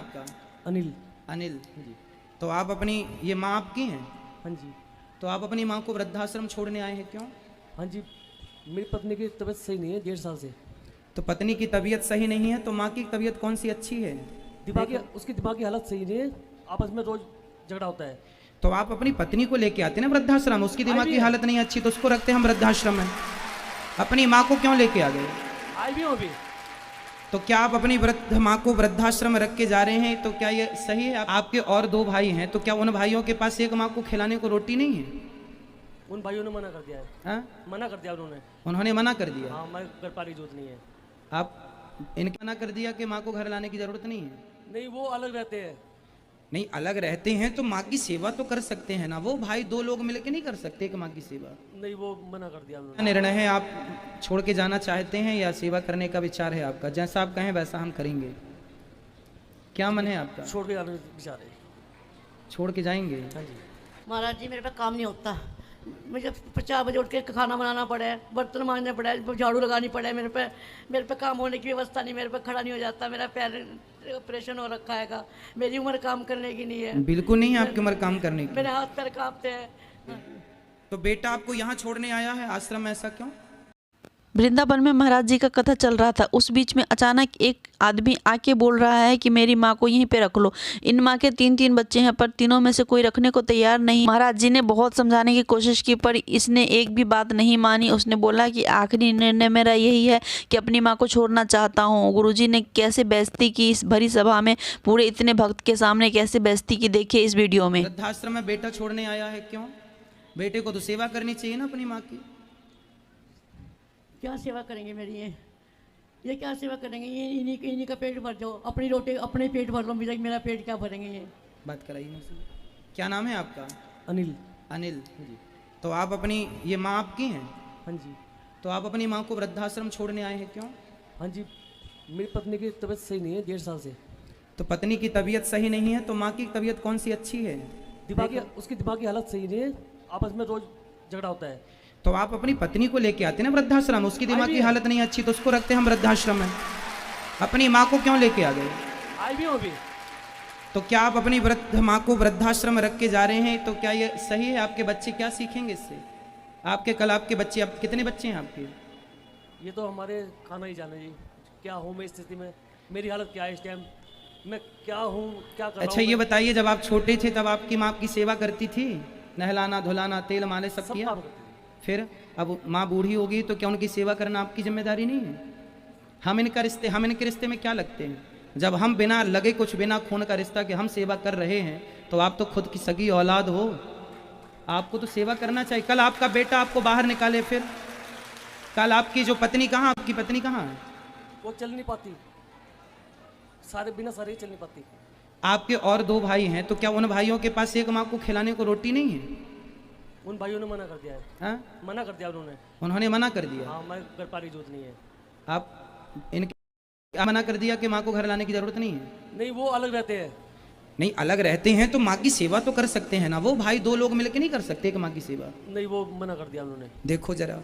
आपका? अनिल। अनिल जी। तो आप अपनी ये माँ आपकी हैं? हाँ जी। तो आप अपनी माँ को वृद्धाश्रम छोड़ने आए हैं, क्यों? हाँ जी, मेरी पत्नी की तबीयत सही नहीं है 1.5 साल से। तो पत्नी की तबीयत सही नहीं है तो माँ की तबीयत कौन सी अच्छी है? उसकी दिमागी हालत सही नहीं है, आपस में रोज झगड़ा होता है। तो आप अपनी पत्नी को लेके आते ना वृद्धाश्रम, उसकी दिमाग की हालत नहीं अच्छी तो उसको रखते हम वृद्धाश्रम में, अपनी माँ को क्यों लेके आ गए? आई भी हूँ अभी। तो क्या आप अपनी वृद्ध माँ को वृद्धाश्रम में रख के जा रहे हैं, तो क्या ये सही है? आपके और 2 भाई हैं, तो क्या उन भाइयों के पास एक माँ को खिलाने को रोटी नहीं है? उन भाइयों ने मना कर दिया है। हाँ? मना कर दिया उन्होंने मना कर दिया। हाँ, मैं घर पाली जरूरत नहीं है। आप इनके मना कर दिया कि माँ को घर लाने की जरूरत नहीं है? नहीं, वो अलग रहते हैं। नहीं, अलग रहते हैं तो माँ की सेवा तो कर सकते हैं ना, वो भाई 2 लोग मिलकर नहीं कर सकते कि माँ की सेवा? नहीं, वो मना कर दिया उन्होंने। निर्णय है, आप छोड़ के जाना चाहते हैं या सेवा करने का विचार है आपका? जैसा आप कहें वैसा हम करेंगे। क्या मन है आपका? छोड़ के जाने विचार है। छोड़ के जाएंगे? हाँ जी। महाराज जी, मेरे पे काम नहीं होता। मुझे 4 बजे उठ के खाना बनाना पड़ा है, बर्तन मांजने पड़ा है, झाड़ू लगानी पड़ा है। मेरे पे काम होने की व्यवस्था नहीं, मेरे पे खड़ा नहीं हो जाता। मेरा पैर ऑपरेशन हो रखा है। मेरी उम्र काम करने की नहीं है। बिल्कुल नहीं है आपकी उम्र काम करने की। मेरे हाथ पैर कांपते हैं। तो बेटा आपको यहाँ छोड़ने आया है आश्रम में, ऐसा क्यों? वृंदावन में महाराज जी का कथा चल रहा था। उस बीच में अचानक एक आदमी आके बोल रहा है कि मेरी माँ को यहीं पे रख लो। इन माँ के 3 बच्चे हैं, पर तीनों में से कोई रखने को तैयार नहीं। महाराज जी ने बहुत समझाने की कोशिश की, पर इसने एक भी बात नहीं मानी। उसने बोला कि आखिरी निर्णय मेरा यही है कि अपनी माँ को छोड़ना चाहता हूँ। गुरुजी ने कैसे बेइज्जती की इस भरी सभा में, पूरे इतने भक्त के सामने कैसे बेइज्जती की, देखिए इस वीडियो में। वृद्धाश्रम में बेटा छोड़ने आया है, क्यों? बेटे को तो सेवा करनी चाहिए ना अपनी माँ की। क्या सेवा करेंगे मेरी? ये क्या सेवा करेंगे? ये इन्हीं का पेट भर जाओ, अपनी रोटी अपने पेट भर लो। मेरा पेट क्या भरेंगे ये? बात कराइए मुझसे। क्या नाम है आपका? अनिल। अनिल जी। तो आप अपनी ये माँ आपकी हैं? हाँ जी। तो आप अपनी माँ को वृद्धाश्रम छोड़ने आए हैं, क्यों? हाँ जी, मेरी पत्नी की तबीयत सही नहीं है 1.5 साल से। तो पत्नी की तबीयत सही नहीं है तो माँ की तबीयत कौन सी अच्छी है? उसकी दिमागी हालत सही नहीं है, आपस में रोज झगड़ा होता है। तो आप अपनी पत्नी को लेके आते ना वृद्धाश्रम, उसकी दिमाग की हालत नहीं अच्छी तो उसको रखते हम वृद्धाश्रम में, अपनी माँ को क्यों लेके आ गए? आई भी हूँ अभी। तो क्या आप अपनी वृद्ध माँ को वृद्धाश्रम में रख के जा रहे हैं, तो क्या ये सही है? आपके बच्चे क्या सीखेंगे इससे? आपके बच्चे, अब कितने बच्चे हैं आपके? ये तो हमारे खाना ही जाने जी, क्या हूँ मैं इस स्थिति में, मेरी हालत क्या है इस टाइम, मैं क्या हूँ, क्या कर रहा हूँ। अच्छा ये बताइए, जब आप छोटे थे तब आपकी माँ आपकी सेवा करती थी, नहलाना धुलाना तेल मालिश सब किया? फिर अब माँ बूढ़ी होगी तो क्या उनकी सेवा करना आपकी जिम्मेदारी नहीं है? हम इनके रिश्ते में क्या लगते हैं? जब हम बिना लगे कुछ, बिना खून का रिश्ता कि हम सेवा कर रहे हैं, तो आप तो खुद की सगी औलाद हो, आपको तो सेवा करना चाहिए। कल आपका बेटा आपको बाहर निकाले, फिर कल आपकी जो पत्नी कहाँ, आपकी पत्नी कहाँ है? वो चल नहीं पाती, बिना सारे चल नहीं पाती। आपके और 2 भाई हैं, तो क्या उन भाइयों के पास एक माँ को खिलाने को रोटी नहीं है? उन भाइयों ने मना कर दिया है। हाँ? मना कर दिया उन्होंने मना कर दिया। हाँ, मैं घर पाली जरूरत नहीं है। आप इनके मना कर दिया कि माँ को घर लाने की जरूरत नहीं है? नहीं, वो अलग रहते हैं। नहीं, अलग रहते हैं तो माँ की सेवा तो कर सकते हैं ना, वो भाई 2 लोग मिलकर नहीं कर सकते कि माँ की सेवा? नहीं, वो मना कर दिया उन्होंने। देखो जरा,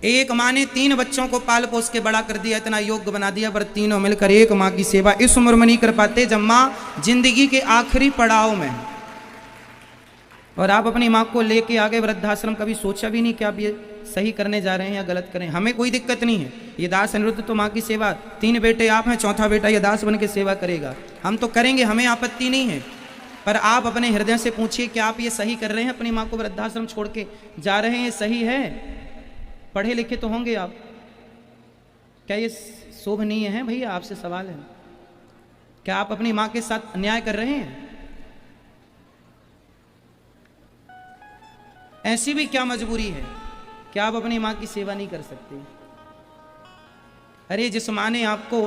एक माँ ने 3 बच्चों को पाल पोस के बड़ा कर दिया, इतना योग्य बना दिया, पर तीनों मिलकर एक माँ की सेवा इस उम्र में नहीं कर पाते जब माँ जिंदगी के आखिरी पड़ाव में। और आप अपनी माँ को लेके आ गए वृद्धाश्रम, कभी सोचा भी नहीं कि आप ये सही करने जा रहे हैं या गलत करें? हमें कोई दिक्कत नहीं है, ये दास अनिरुद्ध तो माँ की सेवा, 3 बेटे आप हैं, 4था बेटा ये दास बन के सेवा करेगा, हम तो करेंगे, हमें आपत्ति नहीं है। पर आप अपने हृदय से पूछिए कि आप ये सही कर रहे हैं? अपनी माँ को वृद्धाश्रम छोड़ के जा रहे हैं, ये सही है? पढ़े लिखे तो होंगे आप, क्या ये शोभनीय है? भैया आपसे सवाल है, क्या आप अपनी माँ के साथ अन्याय कर रहे हैं? ऐसी भी क्या मजबूरी है कि आप अपनी माँ की सेवा नहीं कर सकते? अरे जिस माँ ने आपको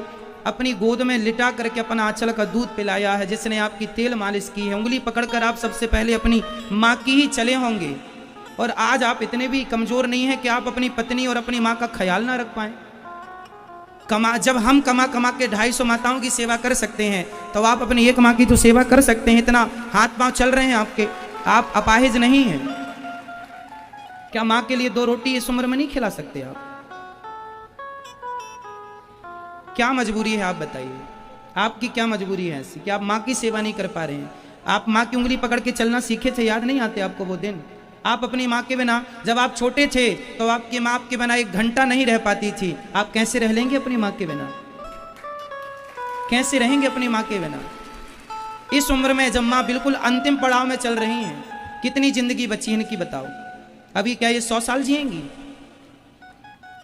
अपनी गोद में लिटा करके अपना आंचल का दूध पिलाया है, जिसने आपकी तेल मालिश की है, उंगली पकड़कर आप सबसे पहले अपनी माँ की ही चले होंगे, और आज आप इतने भी कमजोर नहीं हैं कि आप अपनी पत्नी और अपनी माँ का ख्याल ना रख पाए। जब हम कमा के 250 माताओं की सेवा कर सकते हैं, तो आप अपनी एक माँ की तो सेवा कर सकते हैं। इतना हाथ पांव चल रहे हैं आपके, आप अपाहिज नहीं हैं क्या? माँ के लिए 2 रोटी इस उम्र में नहीं खिला सकते आप? क्या मजबूरी है आप बताइए? आपकी क्या मजबूरी है ऐसी कि आप माँ की सेवा नहीं कर पा रहे हैं? आप माँ की उंगली पकड़ के चलना सीखे थे, याद नहीं आते आपको वो दिन? आप अपनी माँ के बिना, जब आप छोटे थे तो आपकी माँ आपके बिना 1 घंटा नहीं रह पाती थी। आप कैसे रह लेंगे अपनी माँ के बिना? कैसे रहेंगे अपनी माँ के बिना? इस उम्र में जब माँ बिल्कुल अंतिम पड़ाव में चल रही हैं, कितनी जिंदगी बची है इनकी बताओ? अभी क्या ये 100 साल जिएंगी?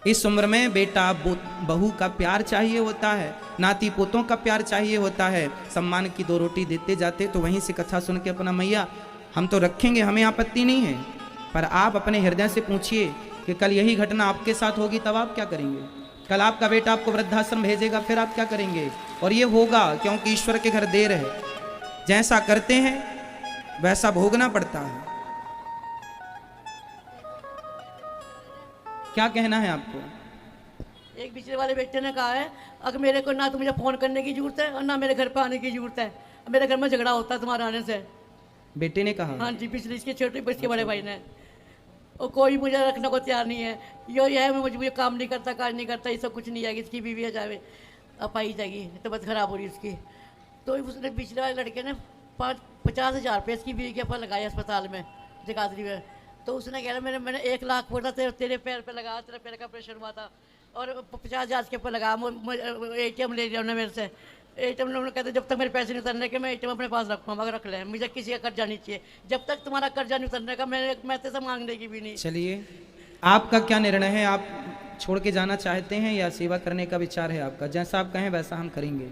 इस उम्र में बेटा बहू का प्यार चाहिए होता है, नाती पोतों का प्यार चाहिए होता है। सम्मान की 2 रोटी देते जाते तो वहीं से कथा सुन के अपना मैया हम तो रखेंगे, हमें आपत्ति नहीं है, पर आप अपने हृदय से पूछिए कि कल यही घटना आपके साथ होगी तब आप क्या करेंगे? कल आपका बेटा आपको वृद्धाश्रम भेजेगा, फिर आप क्या करेंगे? और ये होगा क्योंकि ईश्वर के घर देर है। जैसा करते हैं वैसा भोगना पड़ता है। क्या कहना है आपको? एक पिछले वाले बेटे ने कहा है, अगर मेरे को ना तो मुझे फ़ोन करने की ज़रूरत है और ना मेरे घर पे आने की ज़रूरत है, मेरे घर में झगड़ा होता है तुम्हारे आने से। बेटे ने कहा? हाँ जी, पिछले इसके छोटे इसके बड़े भाई ने। और कोई मुझे रखने को तैयार नहीं है। ये है मैं मुझे काम नहीं करता, काज नहीं करता, ये सब कुछ नहीं जाएगी। इसकी बीवी है जावे अब आई जाएगी, तबीयत खराब हो रही उसकी। तो उसने पिछले वाले लड़के ने 50,000 रुपये इसकी बीवी के ऊपर लगाए अस्पताल में जगाधरी में। तो उसने कह रहा मैंने 1 लाख बोला तेरे पैर पे लगा, तेरे पैर का ऑपरेशन हुआ था और 50,000 के ऊपर लगा। ATM ले लिया उन्होंने मेरे से। ATM उन्होंने कहते जब तक मेरे पैसे नहीं उतरने के मैं ATM अपने पास रखूँगा, मगर रख ले, मुझे किसी का कर्जा नहीं चाहिए। जब तक तुम्हारा कर्जा नहीं उतरने का मैं तेरे मांगने की भी नहीं। चलिए, आपका क्या निर्णय है? आप छोड़ के जाना चाहते हैं या सेवा करने का विचार है आपका? जैसा आप कहें वैसा हम करेंगे।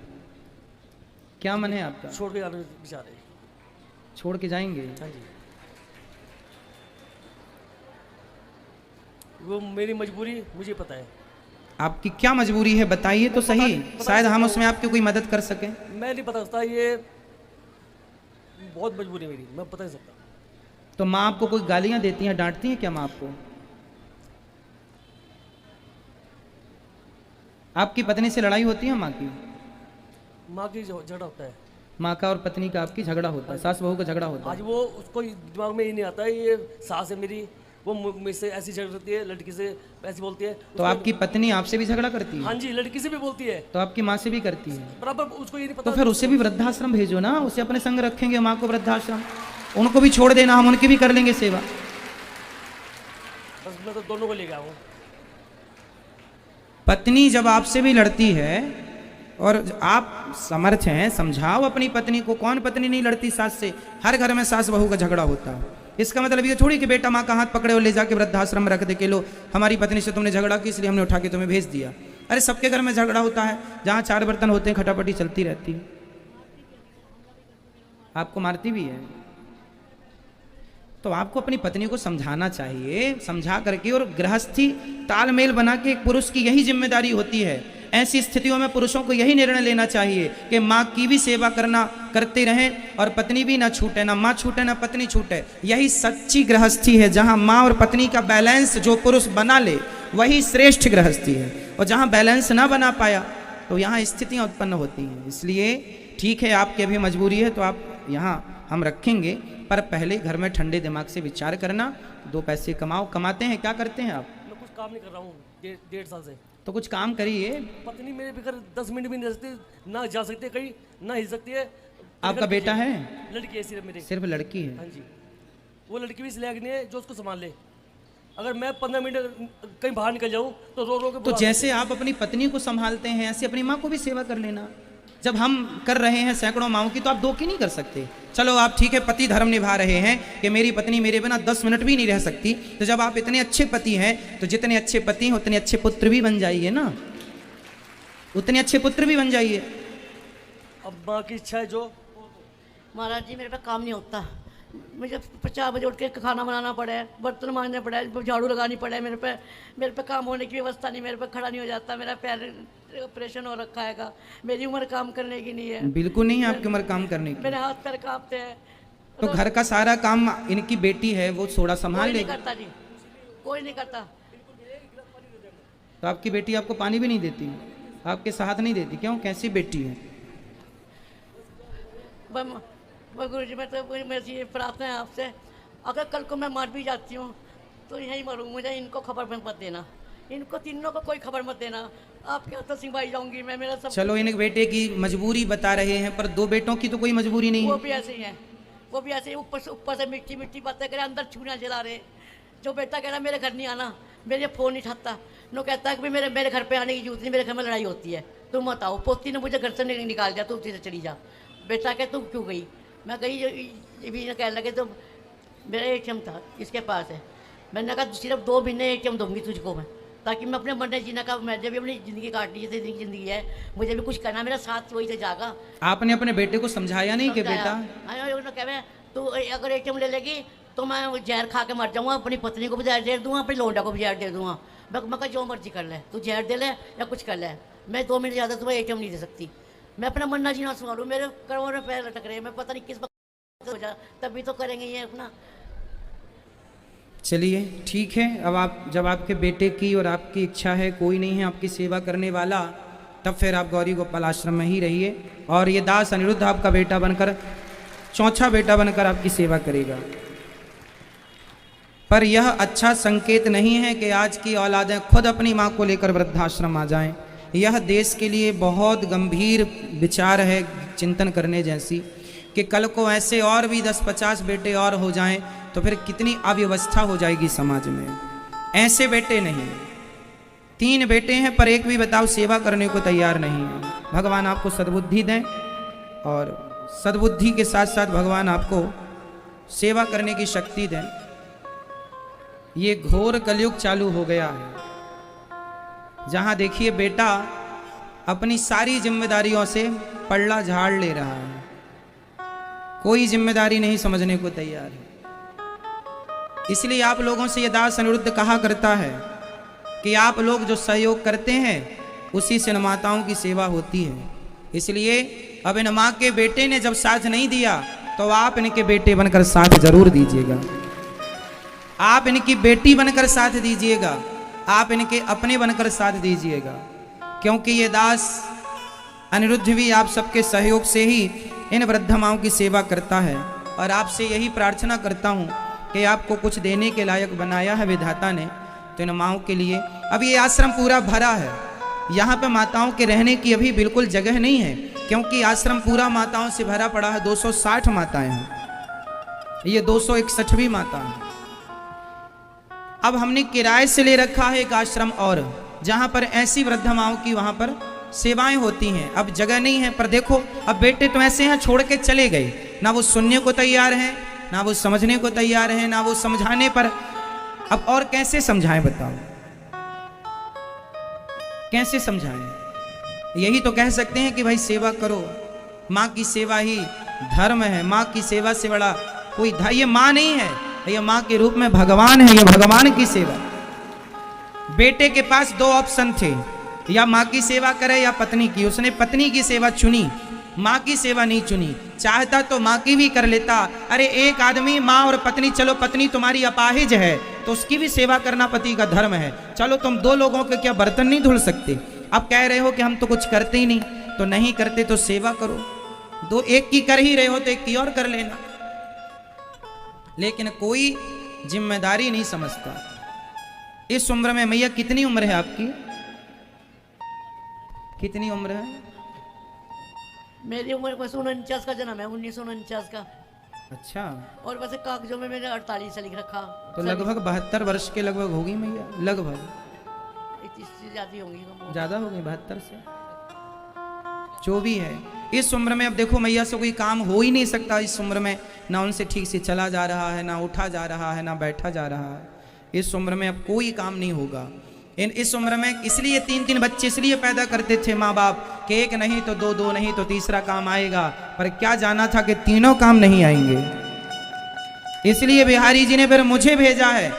क्या मन है आपका? छोड़ के जाने विचार है। छोड़ के जाएंगे? हाँ जी, वो मेरी मजबूरी मुझे पता है। आपकी क्या मजबूरी है बताइए तो सही, शायद हम उसमें आपकी कोई मदद कर सकें। मैं नहीं बता सकता, ये बहुत मजबूरी है मेरी, मैं बता नहीं सकता। तो माँ आपको कोई गालियां देती हैं, डांटती हैं क्या माँ आपको? आपकी पत्नी से लड़ाई होती है माँ की? माँ की झगड़ा होता है। माँ का और पत्नी का आपकी झगड़ा होता है, सास बहू का झगड़ा होता आज है। वो उसको दिमाग में ही नहीं आता है, ये सास है मेरी, वो मुझसे ऐसी झगड़ती है, लड़की से ऐसी बोलती है। तो आपकी पत्नी आपसे भी झगड़ा करती है? हाँ जी, लड़की से भी बोलती है। तो आपकी माँ से भी करती है? बराबर, उसको ये नहीं पता। तो फिर उसे भी वृद्धाश्रम भेजो ना, उसे अपने संग रखेंगे माँ को वृद्धाश्रम, उनको भी छोड़ देना, हम उनकी भी कर लेंगे सेवा। बस मैं तो दोनों को ले गया हूँ। पत्नी जब आपसे भी लड़ती है और आप समर्थ हैं, समझाओ अपनी पत्नी को। कौन पत्नी नहीं लड़ती सास से? हर घर में सास बहू का झगड़ा होता है। इसका मतलब ये थोड़ी कि बेटा माँ का हाथ पकड़े और ले जाके वृद्धाश्रम में रख दे के लो हमारी पत्नी से तुमने झगड़ा की इसलिए हमने उठा के तुम्हें भेज दिया। अरे सबके घर में झगड़ा होता है, जहाँ 4 बर्तन होते हैं खटापटी चलती रहती है। आपको मारती भी है। तो आपको अपनी पत्नी को समझाना चाहिए, समझा करके, और गृहस्थी तालमेल बना के एक पुरुष की यही जिम्मेदारी होती है। ऐसी स्थितियों में पुरुषों को यही निर्णय लेना चाहिए कि माँ की भी सेवा करते रहें और पत्नी भी ना छूटे, ना माँ छूटे ना पत्नी छूटे। यही सच्ची गृहस्थी है। जहाँ माँ और पत्नी का बैलेंस जो पुरुष बना ले वही श्रेष्ठ गृहस्थी है। और जहाँ बैलेंस ना बना पाया तो यहाँ स्थितियाँ उत्पन्न होती हैं। इसलिए ठीक है, आपकी अभी मजबूरी है तो आप यहाँ हम रखेंगे, पर पहले घर में ठंडे दिमाग से विचार करना। 2 पैसे कमाओ। कमाते हैं, क्या करते हैं आप? मैं कुछ काम नहीं कर रहा हूँ 1.5 साल से। तो कुछ काम करिए। पत्नी मेरे बगैर 10 मिनट भी नहीं रह सकती, ना जा सकती है कहीं, ना हिल सकती है। आपका बेटा है? लड़की है सिर्फ मेरी। सिर्फ लड़की है? हाँ जी, वो लड़की भी इस लायक नहीं है जो उसको संभाल ले। अगर मैं 15 मिनट कहीं बाहर निकल जाऊँ तो रो रो के तो जैसे आप अपनी पत्नी को संभालते हैं ऐसे अपनी माँ को भी सेवा कर लेना। जब हम कर रहे हैं सैकड़ों माओं की तो आप 2 की नहीं कर सकते। चलो आप ठीक है पति धर्म निभा रहे हैं कि मेरी पत्नी मेरे बिना 10 मिनट भी नहीं रह सकती। तो जब आप इतने अच्छे पति हैं तो जितने अच्छे पति हैं उतने अच्छे पुत्र भी बन जाइए ना, उतने अच्छे पुत्र भी बन जाइए। अब माँ की इच्छा है जो। महाराज जी मेरे पे काम नहीं होता। मुझे 4 बजे उठ के खाना बनाना पड़ा है, बर्तन मांजने पड़ा है, झाड़ू लगानी पड़ा है। मेरे पे काम होने की व्यवस्था नहीं, मेरे पे खड़ा नहीं हो जाता। मेरा पैर ऑपरेशन हो रखा है। मेरी उम्र काम करने की नहीं है। बिल्कुल नहीं है आपकी उम्र काम करने की। मेरे हाथ पैर कांपते हैं। तो घर का सारा काम इनकी बेटी है वो थोड़ा संभाल कोई नहीं लेगी। करता जी, कोई नहीं करता। तो आपकी बेटी आपको पानी भी नहीं देती, आपके साथ नहीं देती? क्यों, कैसी बेटी है? गुरु जी मैं तो मेरी ये प्रार्थना है आपसे, अगर कल को मैं मर भी जाती हूँ तो यहीं मरूँ, मुझे इनको खबर मत देना, इनको तीनों को कोई खबर मत देना। आपके हाथों सिंबाई जाऊंगी मैं, मेरा सब चलो, इन बेटे की मजबूरी बता रहे हैं, पर दो बेटों की तो कोई मजबूरी नहीं वो है। भी ऐसे ही है, वो भी ऐसे ही ऊपर से मीठी मीठी बातें करे, अंदर छूना जला रहे। जो बेटा कह रहा मेरे घर नहीं आना, मेरे फ़ोन नहीं उठाता, नो कहता है कि मेरे घर पे आने की जरूरत नहीं, मेरे घर में लड़ाई होती है, तुम मत आओ। पोती ने मुझे घर से निकाल दिया, तुम से चली जा। बेटा कह तुम क्यों गई? मैं गई, ये भी कहने लगे तो मेरा ATM था इसके पास है, मैंने कहा सिर्फ 2 महीने ATM दूंगी तुझको मैं, ताकि मैं अपने मन जीने का, मुझे भी अपनी ज़िंदगी काटनी है, ज़िंदगी है, मुझे भी कुछ करना, मेरा साथ वही से जागा। आपने अपने बेटे को समझाया नहीं कि बेटा? कहे तू अगर ATM ले लेगी तो मैं जहर खा के मर जाऊँगा, अपनी पत्नी को भी जहर दे दूँगा, अपनी लौंडा को भी जहर दे दूँगा। मैं कहा जो मर्जी कर ले, तू जहर दे ले या कुछ कर ले, मैं 2 मिनट ज़्यादा तुम्हें ATM नहीं दे सकती। मैं अपना मरना जीना संभालूँ, मेरे करोड़ों में पैर लटक रहे, मैं पता नहीं किस वक्त हो जा, तभी तो करेंगे ये अपना। चलिए ठीक है, अब आप जब आपके बेटे की और आपकी इच्छा है, कोई नहीं है आपकी सेवा करने वाला, तब फिर आप गौरी गोपाल आश्रम में ही रहिए, और ये दास अनिरुद्ध आपका बेटा बनकर, चौथा बेटा बनकर आपकी सेवा करेगा। पर यह अच्छा संकेत नहीं है कि आज की औलादें खुद अपनी माँ को लेकर वृद्धाश्रम आ जाएं। यह देश के लिए बहुत गंभीर विचार है, चिंतन करने जैसी, कि कल को ऐसे और भी 10-50 बेटे और हो जाएं तो फिर कितनी अव्यवस्था हो जाएगी समाज में। ऐसे बेटे नहीं, 3 बेटे हैं पर एक भी बताओ सेवा करने को तैयार नहीं है। भगवान आपको सद्बुद्धि दें, और सद्बुद्धि के साथ साथ भगवान आपको सेवा करने की शक्ति दें। ये घोर कलयुग चालू हो गया है, जहां देखिए बेटा अपनी सारी जिम्मेदारियों से पल्ला झाड़ ले रहा है, कोई जिम्मेदारी नहीं समझने को तैयार है। इसलिए आप लोगों से ये दास अनिरुद्ध कहा करता है कि आप लोग जो सहयोग करते हैं उसी से इन माताओं की सेवा होती है। इसलिए अब इन माँ के बेटे ने जब साथ नहीं दिया तो आप इनके बेटे बनकर साथ जरूर दीजिएगा, आप इनकी बेटी बनकर साथ दीजिएगा, आप इनके अपने बनकर साथ दीजिएगा, क्योंकि ये दास अनिरुद्ध भी आप सबके सहयोग से ही इन वृद्ध माओं की सेवा करता है। और आपसे यही प्रार्थना करता हूँ कि आपको कुछ देने के लायक बनाया है विधाता ने, तो इन माओं के लिए अब ये आश्रम पूरा भरा है, यहाँ पे माताओं के रहने की अभी बिल्कुल जगह नहीं है, क्योंकि आश्रम पूरा माताओं से भरा पड़ा है। 260 माताएं हैं, ये 261वीं माता है। अब हमने किराए से ले रखा है एक आश्रम और, जहाँ पर ऐसी वृद्ध माओं की वहाँ पर सेवाएं होती हैं। अब जगह नहीं है, पर देखो अब बेटे तो ऐसे हैं छोड़ के चले गए, ना वो सुनने को तैयार हैं, ना वो समझने को तैयार हैं, ना वो समझाने पर। अब और कैसे समझाएं बताओ, कैसे समझाएं? यही तो कह सकते हैं कि भाई सेवा करो, माँ की सेवा ही धर्म है, माँ की सेवा से बड़ा कोई ये माँ नहीं है, ये माँ के रूप में भगवान है, ये भगवान की सेवा। बेटे के पास 2 ऑप्शन थे, या माँ की सेवा करे या पत्नी की, उसने पत्नी की सेवा चुनी, माँ की सेवा नहीं चुनी। चाहता तो माँ की भी कर लेता, अरे एक आदमी माँ और पत्नी, चलो पत्नी तुम्हारी अपाहिज है तो उसकी भी सेवा करना पति का धर्म है, चलो तुम 2 लोगों के क्या बर्तन नहीं धुल सकते? अब कह रहे हो कि हम तो कुछ करते ही नहीं, तो नहीं करते तो सेवा करो, 2 एक की कर ही रहे हो तो एक की और कर लेना। लेकिन कोई जिम्मेदारी नहीं समझता। इस उम्र में, मैया कितनी उम्र है आपकी? कितनी उम्र है? मेरी उम्र वैसे 49 का जन्म है, 1949 का। अच्छा, और वैसे कागजों में मैंने 48 से लिख रखा, तो लगभग 72 वर्ष के लगभग होगी मैया, लगभग। इससे ज्यादा होंगी, ज्यादा हो गई 72 से, जो भी है। इस उम्र में अब देखो मैया से कोई काम हो ही नहीं सकता। इस उम्र में ना उनसे ठीक से चला जा रहा है, ना उठा जा रहा है, ना बैठा जा रहा है। इस उम्र में अब कोई काम नहीं होगा। इस उम्र में इसलिए 3-3 बच्चे इसलिए पैदा करते थे माँ बाप कि एक नहीं तो 2 नहीं तो तीसरा काम आएगा, पर क्या जाना था कि तीनों काम नहीं आएंगे। इसलिए बिहारी जी ने फिर मुझे भेजा है,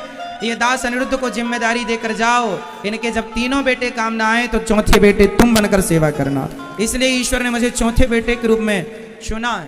ये दास अनिरुद्ध को जिम्मेदारी देकर जाओ, इनके जब 3 बेटे काम ना आए तो चौथे बेटे तुम बनकर सेवा करना। इसलिए ईश्वर ने मुझे चौथे बेटे के रूप में चुना है।